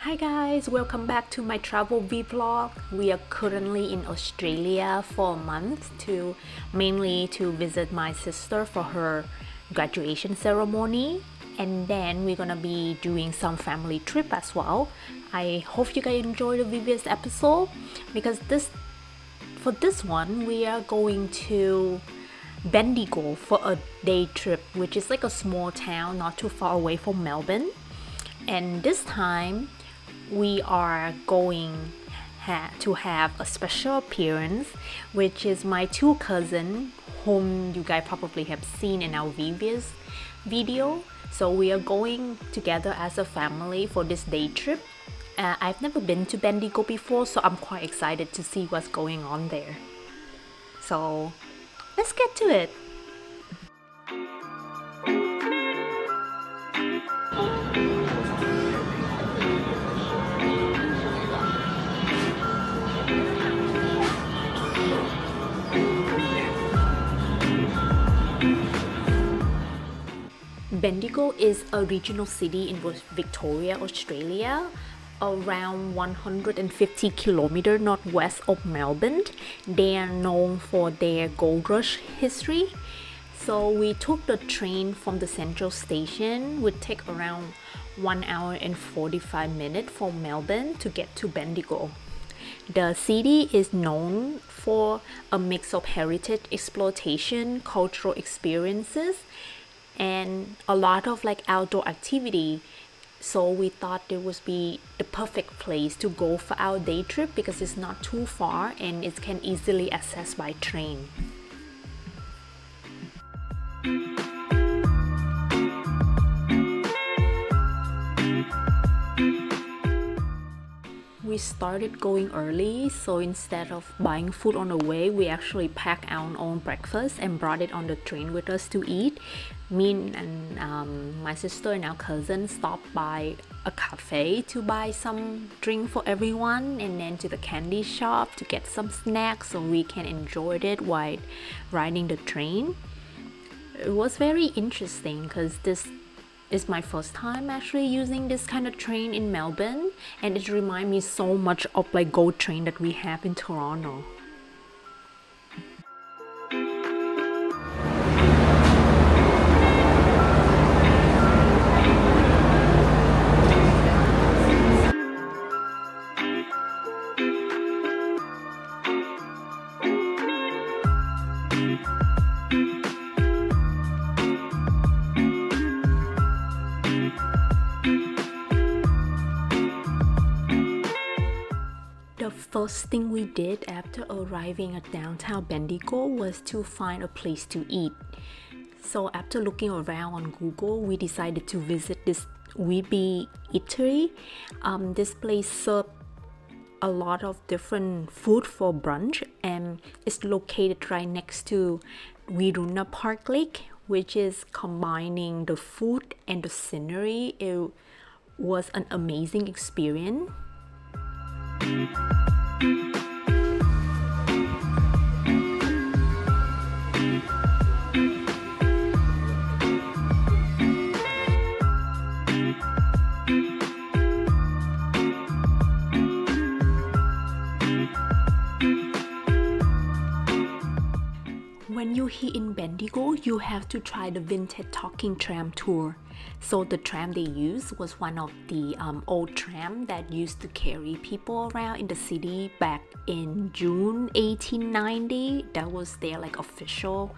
Hi guys, welcome back to my travel vlog. We are currently in Australia for a month mainly to visit my sister for her graduation ceremony, and then we're gonna be doing some family trip as well. I hope you guys enjoy the previous episode because for this one we are going to Bendigo for a day trip, which is like a small town not too far away from Melbourne. And this time we are going to have a special appearance, which is my two cousins whom you guys probably have seen in our previous video. So we are going together as a family for this day trip. I've never been to Bendigo before, so I'm quite excited to see what's going on there. So let's get to it. Bendigo is a regional city in Victoria, Australia, around 150 kilometers northwest of Melbourne. They are known for their gold rush history. So we took the train from the central station, would take around 1 hour and 45 minutes from Melbourne to get to Bendigo. The city is known for a mix of heritage exploitation, cultural experiences, and a lot of outdoor activity. So we thought it would be the perfect place to go for our day trip because it's not too far and it can easily access by train. We started going early, so instead of buying food on the way, we actually packed our own breakfast and brought it on the train with us to eat. Me and my sister and our cousin stopped by a cafe to buy some drink for everyone, and then to the candy shop to get some snacks so we can enjoy it while riding the train. It was very interesting because this is my first time actually using this kind of train in Melbourne, and it reminds me so much of GO train that we have in Toronto. The first thing we did after arriving at downtown Bendigo was to find a place to eat. So after looking around on Google, we decided to visit this Vblog eatery. This place served a lot of different food for brunch, and it's located right next to Viruna Park Lake, which is combining the food and the scenery. It was an amazing experience. When you're here in Bendigo, you have to try the vintage talking tram tour. So the tram they used was one of the old tram that used to carry people around in the city back in June 1890. That was their official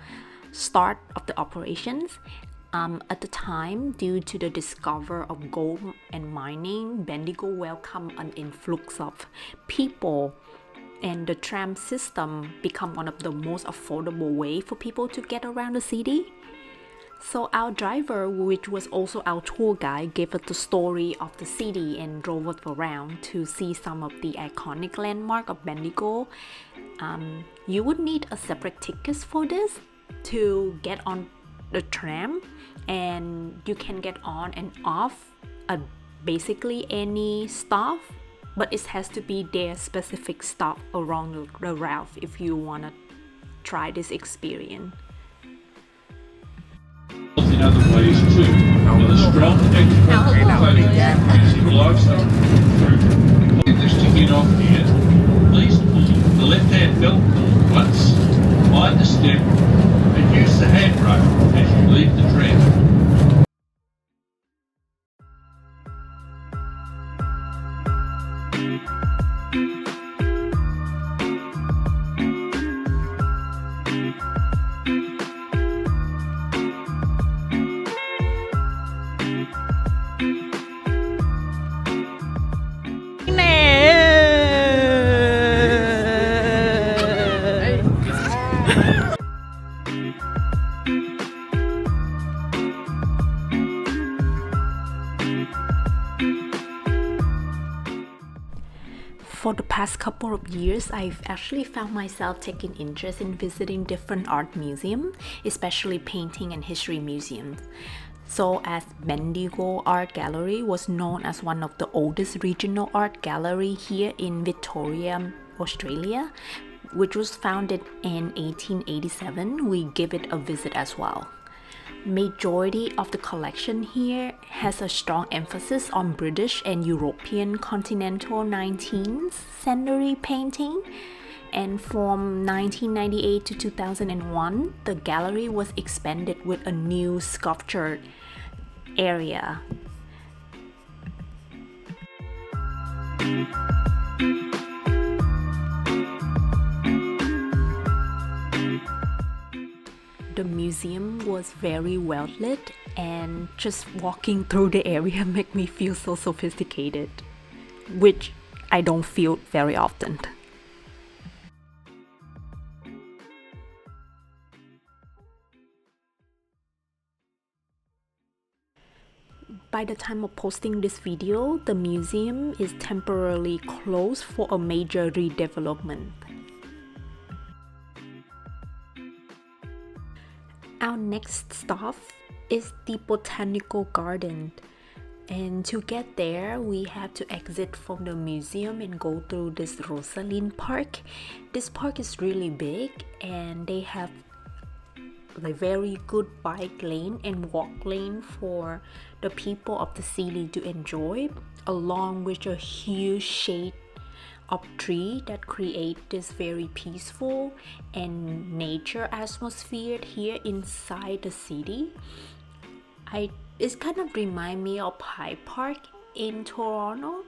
start of the operations. At the time, due to the discovery of gold and mining, Bendigo welcomed an influx of people, and the tram system become one of the most affordable way for people to get around the city. So our driver, which was also our tour guide, gave us the story of the city and drove us around to see some of the iconic landmark of Bendigo. You would need a separate ticket for this to get on the tram, and you can get on and off at basically any stop, but it has to be their specific stop along the route if you want to try this experience. In other ways too, with a strong export using livestock, felt all once, mind the step and use the handrail as you leave the tram. For the past couple of years, I've actually found myself taking interest in visiting different art museums, especially painting and history museums. So as Bendigo Art Gallery was known as one of the oldest regional art gallery here in Victoria, Australia, which was founded in 1887, we give it a visit as well. Majority of the collection here has a strong emphasis on British and European continental 19th century painting, and from 1998 to 2001 the gallery was expanded with a new sculpture area. The museum was very well lit, and just walking through the area made me feel so sophisticated, which I don't feel very often. By the time of posting this video, the museum is temporarily closed for a major redevelopment. Our next stop is the Botanical Garden, and to get there we have to exit from the museum and go through this Rosalind Park. This park is really big and they have a very good bike lane and walk lane for the people of the city to enjoy, along with a huge shade of tree that create this very peaceful and nature atmosphere here inside the city. It kind of remind me of Hyde Park in Toronto,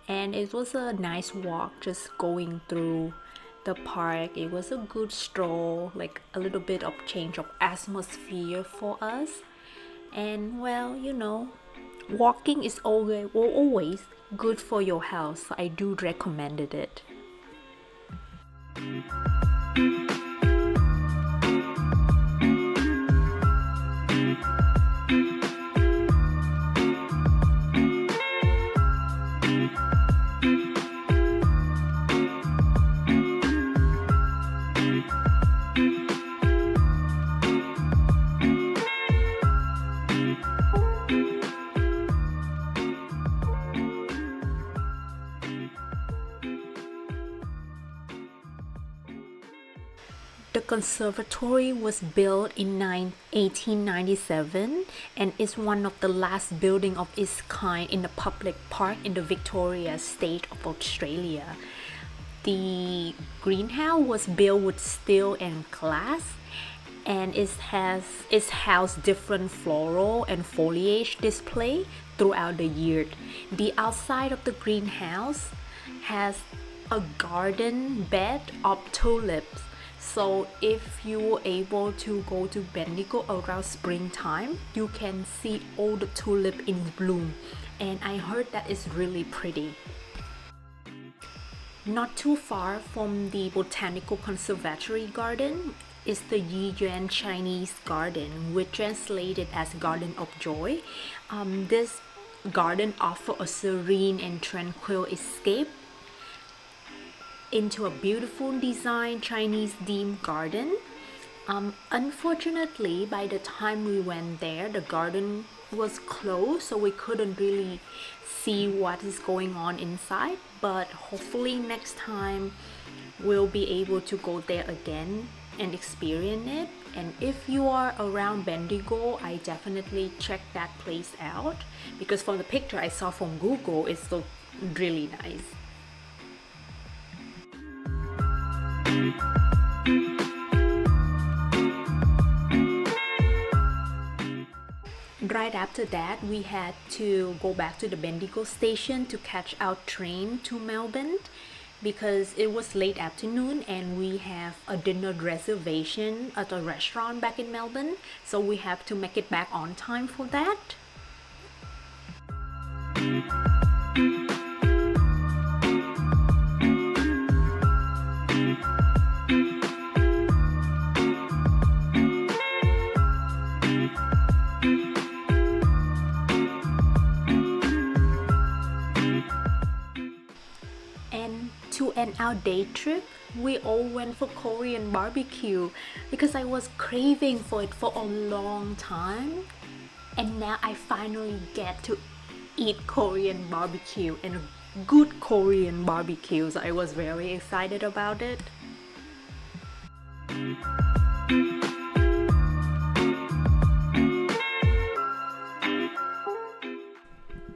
and it was a nice walk just going through the park. It was a good stroll, like a little bit of change of atmosphere for us. And well, you know, walking is always good for your health, so I do recommend it. The conservatory was built in 1897 and is one of the last buildings of its kind in a public park in the Victoria state of Australia. The greenhouse was built with steel and glass, and it housed different floral and foliage display throughout the year. The outside of the greenhouse has a garden bed of tulips. So if you were able to go to Bendigo around springtime, you can see all the tulip in bloom, and I heard that is really pretty. Not too far from the Botanical Conservatory Garden is the Yiyuan Chinese Garden, which translated as Garden of Joy. This garden offers a serene and tranquil escape into a beautiful design Chinese themed garden. Unfortunately, by the time we went there, the garden was closed, so we couldn't really see what is going on inside, but hopefully next time we'll be able to go there again and experience it. And if you are around Bendigo, I definitely check that place out, because from the picture I saw from Google, it looked really nice. Right after that, we had to go back to the Bendigo station to catch our train to Melbourne because it was late afternoon and we have a dinner reservation at a restaurant back in Melbourne, so we have to make it back on time for that. And to end our day trip, we all went for Korean barbecue because I was craving for it for a long time. And now I finally get to eat Korean barbecue and a good Korean barbecue. So I was very excited about it.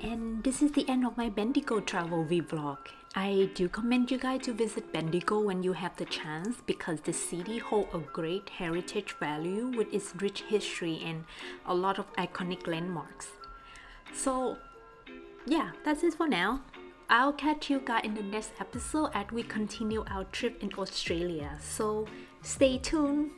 And this is the end of my Bendigo travel vlog. I do commend you guys to visit Bendigo when you have the chance because the city holds a great heritage value with its rich history and a lot of iconic landmarks. So yeah, that's it for now. I'll catch you guys in the next episode as we continue our trip in Australia. So stay tuned.